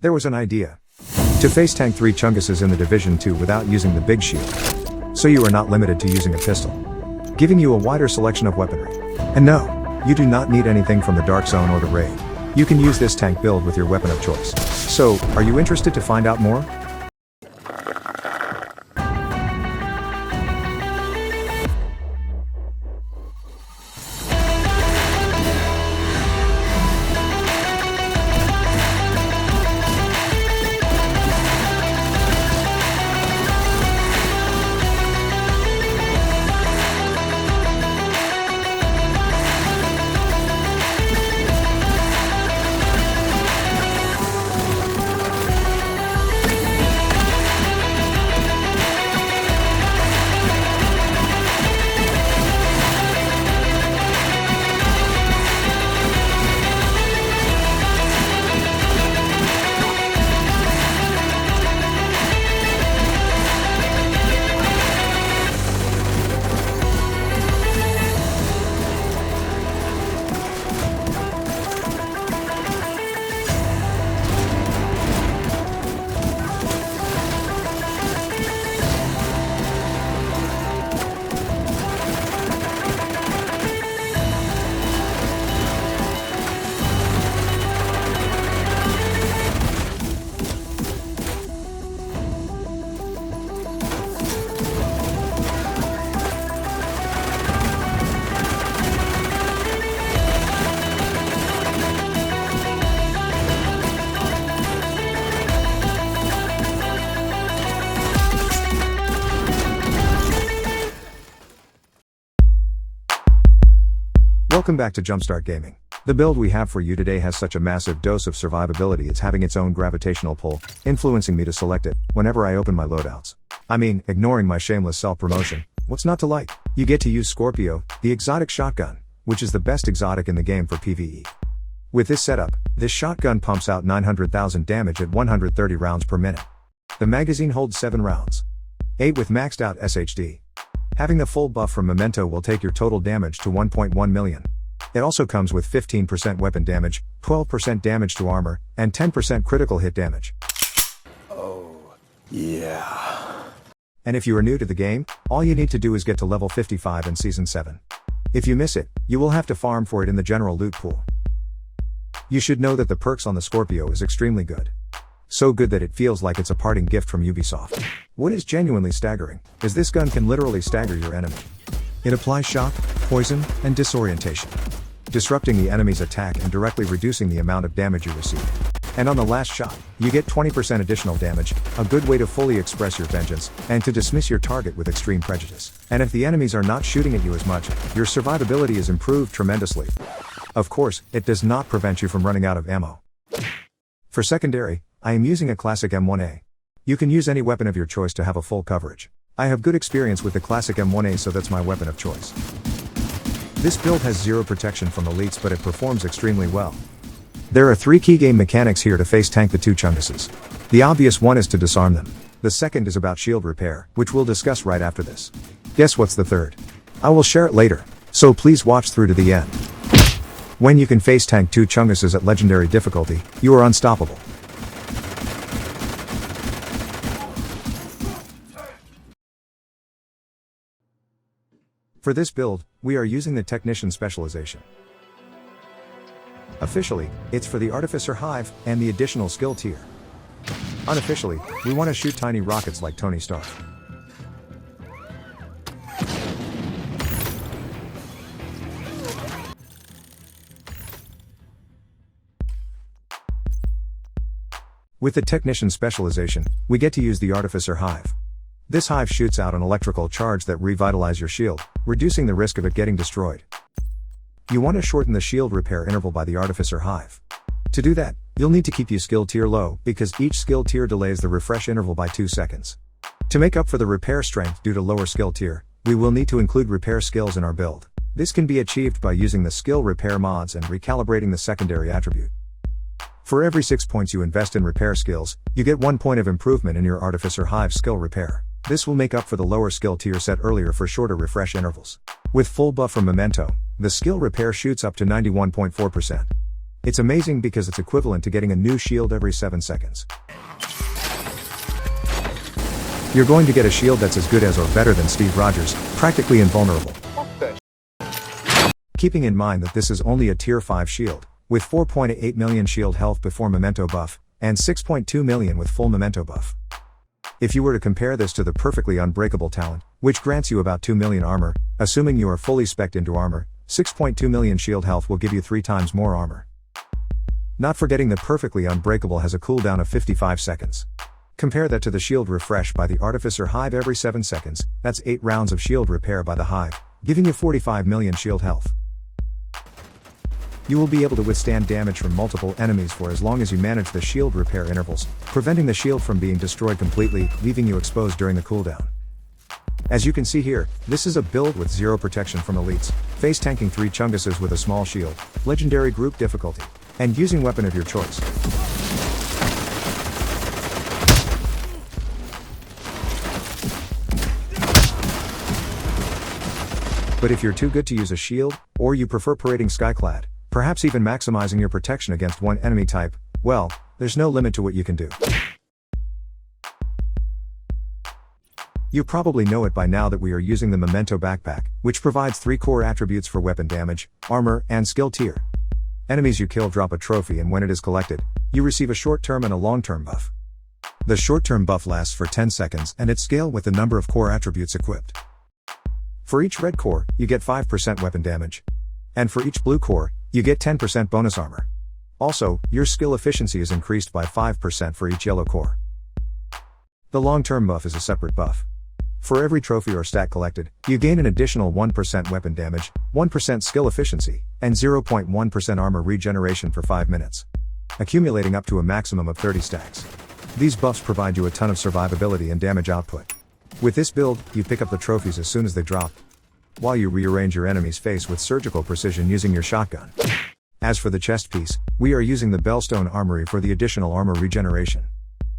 There was an idea to face tank 3 Chunguses in the Division 2 without using the big shield. So you are not limited to using a pistol, giving you a wider selection of weaponry. And no, you do not need anything from the Dark Zone or the Raid. You can use this tank build with your weapon of choice. So, are you interested to find out more? Welcome back to Jumpstart Gaming. The build we have for you today has such a massive dose of survivability, it's having its own gravitational pull, influencing me to select it whenever I open my loadouts. I mean, ignoring my shameless self-promotion, what's not to like? You get to use Scorpio, the exotic shotgun, which is the best exotic in the game for PvE. With this setup, this shotgun pumps out 900,000 damage at 130 rounds per minute. The magazine holds 7 rounds. 8 with maxed out SHD. Having the full buff from Memento will take your total damage to 1.1 million. It also comes with 15% weapon damage, 12% damage to armor, and 10% critical hit damage. Oh, yeah. And if you are new to the game, all you need to do is get to level 55 in Season 7. If you miss it, you will have to farm for it in the general loot pool. You should know that the perks on the Scorpio is extremely good. So good that it feels like it's a parting gift from Ubisoft. What is genuinely staggering is this gun can literally stagger your enemy. It applies shock, poison, and disorientation, disrupting the enemy's attack and directly reducing the amount of damage you receive. And on the last shot, you get 20% additional damage, a good way to fully express your vengeance, and to dismiss your target with extreme prejudice. And if the enemies are not shooting at you as much, your survivability is improved tremendously. Of course, it does not prevent you from running out of ammo. For secondary, I am using a classic M1a. You can use any weapon of your choice to have a full coverage. I have good experience with the classic M1a, so that's my weapon of choice. This build has 0 protection from elites, but it performs extremely well. There are 3 key game mechanics here to face tank the 2 Chunguses. The obvious one is to disarm them. The second is about shield repair, which we'll discuss right after this. Guess what's the third? I will share it later, so please watch through to the end. When you can face tank 2 Chunguses at legendary difficulty, you are unstoppable. For this build, we are using the Technician Specialization. Officially, it's for the Artificer Hive and the additional skill tier. Unofficially, we want to shoot tiny rockets like Tony Stark. With the Technician Specialization, we get to use the Artificer Hive. This hive shoots out an electrical charge that revitalizes your shield, reducing the risk of it getting destroyed. You want to shorten the shield repair interval by the Artificer Hive. To do that, you'll need to keep your skill tier low, because each skill tier delays the refresh interval by 2 seconds. To make up for the repair strength due to lower skill tier, we will need to include repair skills in our build. This can be achieved by using the skill repair mods and recalibrating the secondary attribute. For every 6 points you invest in repair skills, you get 1 point of improvement in your Artificer Hive skill repair. This will make up for the lower skill tier set earlier for shorter refresh intervals. With full buff from Memento, the skill repair shoots up to 91.4%. It's amazing because it's equivalent to getting a new shield every 7 seconds. You're going to get a shield that's as good as or better than Steve Rogers, practically invulnerable. Keeping in mind that this is only a tier 5 shield, with 4.8 million shield health before memento buff, and 6.2 million with full memento buff. If you were to compare this to the perfectly unbreakable talent, which grants you about 2 million armor, assuming you are fully specced into armor, 6.2 million shield health will give you 3 times more armor. Not forgetting that perfectly unbreakable has a cooldown of 55 seconds. Compare that to the shield refresh by the Artificer Hive every 7 seconds, that's 8 rounds of shield repair by the Hive, giving you 45 million shield health. You will be able to withstand damage from multiple enemies for as long as you manage the shield repair intervals, preventing the shield from being destroyed completely, leaving you exposed during the cooldown. As you can see here, this is a build with 0 protection from elites, face tanking 3 Chunguses with a small shield, legendary group difficulty, and using weapon of your choice. But if you're too good to use a shield, or you prefer parading Skyclad, perhaps even maximizing your protection against one enemy type, well, there's no limit to what you can do. You probably know it by now that we are using the Memento Backpack, which provides 3 core attributes for weapon damage, armor, and skill tier. Enemies you kill drop a trophy, and when it is collected, you receive a short-term and a long-term buff. The short-term buff lasts for 10 seconds and it's scaled with the number of core attributes equipped. For each red core, you get 5% weapon damage. And for each blue core, you get 10% bonus armor. Also, your skill efficiency is increased by 5% for each yellow core. The long-term buff is a separate buff. For every trophy or stat collected, you gain an additional 1% weapon damage, 1% skill efficiency, and 0.1% armor regeneration for 5 minutes. Accumulating up to a maximum of 30 stacks. These buffs provide you a ton of survivability and damage output. With this build, you pick up the trophies as soon as they drop, while you rearrange your enemy's face with surgical precision using your shotgun. As for the chest piece, we are using the Bellstone Armory for the additional armor regeneration.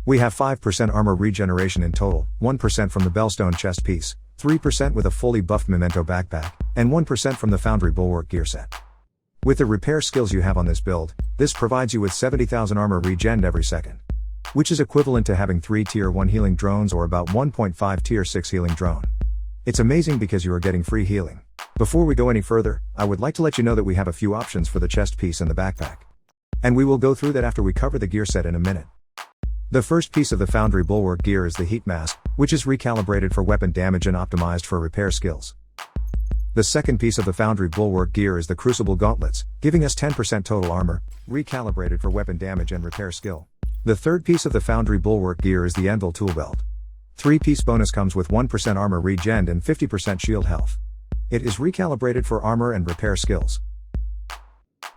We have 5% armor regeneration in total, 1% from the Bellstone chest piece, 3% with a fully buffed Memento backpack, and 1% from the Foundry Bulwark gear set. With the repair skills you have on this build, this provides you with 70,000 armor regen every second, which is equivalent to having 3 tier 1 healing drones or about 1.5 tier 6 healing drone. It's amazing because you are getting free healing. Before we go any further, I would like to let you know that we have a few options for the chest piece and the backpack. And we will go through that after we cover the gear set in a minute. The first piece of the Foundry Bulwark gear is the Heat Mask, which is recalibrated for weapon damage and optimized for repair skills. The second piece of the Foundry Bulwark gear is the Crucible Gauntlets, giving us 10% total armor, recalibrated for weapon damage and repair skill. The third piece of the Foundry Bulwark gear is the Anvil Tool Belt. 3-piece bonus comes with 1% armor regen and 50% shield health. It is recalibrated for armor and repair skills.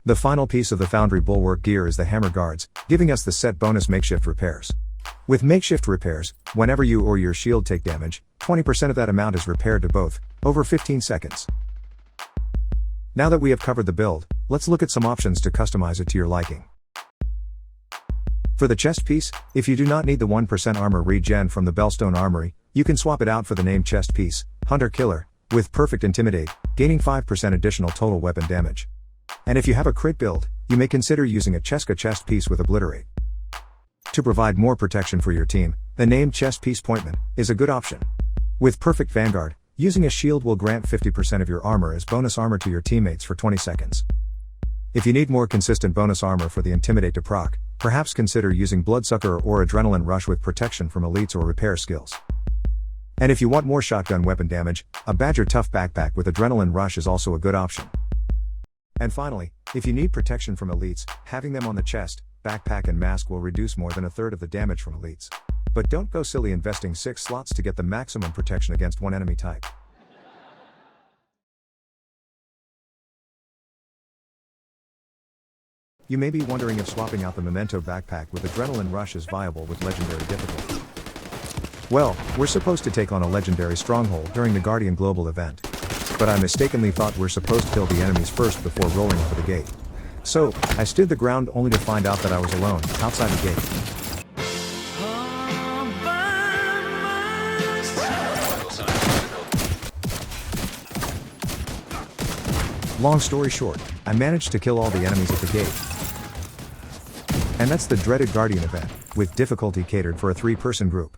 The final piece of the Foundry Bulwark gear is the Hammer Guards, giving us the set bonus Makeshift Repairs. With Makeshift Repairs, whenever you or your shield take damage, 20% of that amount is repaired to both, over 15 seconds. Now that we have covered the build, let's look at some options to customize it to your liking. For the chest piece, if you do not need the 1% armor regen from the Bellstone Armory, you can swap it out for the named chest piece, Hunter Killer, with Perfect Intimidate, gaining 5% additional total weapon damage. And if you have a crit build, you may consider using a Cheska chest piece with Obliterate. To provide more protection for your team, the named chest piece Pointman is a good option. With Perfect Vanguard, using a shield will grant 50% of your armor as bonus armor to your teammates for 20 seconds. If you need more consistent bonus armor for the Intimidate to proc, perhaps consider using Bloodsucker or Adrenaline Rush with protection from elites or repair skills. And if you want more shotgun weapon damage, a Badger Tough backpack with Adrenaline Rush is also a good option. And finally, if you need protection from elites, having them on the chest, backpack and mask will reduce more than a third of the damage from elites. But don't go silly investing 6 slots to get the maximum protection against one enemy type. You may be wondering if swapping out the Memento backpack with Adrenaline Rush is viable with legendary difficulty. Well, we're supposed to take on a legendary stronghold during the Guardian Global event. But I mistakenly thought we're supposed to kill the enemies first before rolling for the gate. So, I stood the ground only to find out that I was alone, outside the gate. Long story short, I managed to kill all the enemies at the gate. And that's the dreaded Guardian event, with difficulty catered for a 3-person group.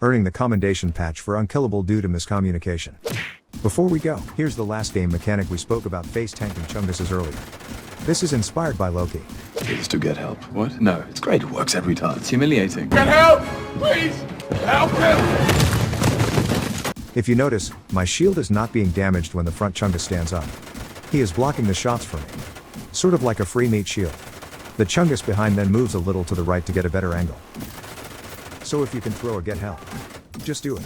Earning the commendation patch for unkillable due to miscommunication. Before we go, here's the last game mechanic we spoke about face tanking Chunguses earlier. This is inspired by Loki. Please to get help. What? No, it's great. It works every time. It's humiliating. Get help! Please! Help him! If you notice, my shield is not being damaged when the front Chungus stands up. He is blocking the shots for me. Sort of like a free meat shield. The Chungus behind then moves a little to the right to get a better angle. So if you can throw a get help, just do it.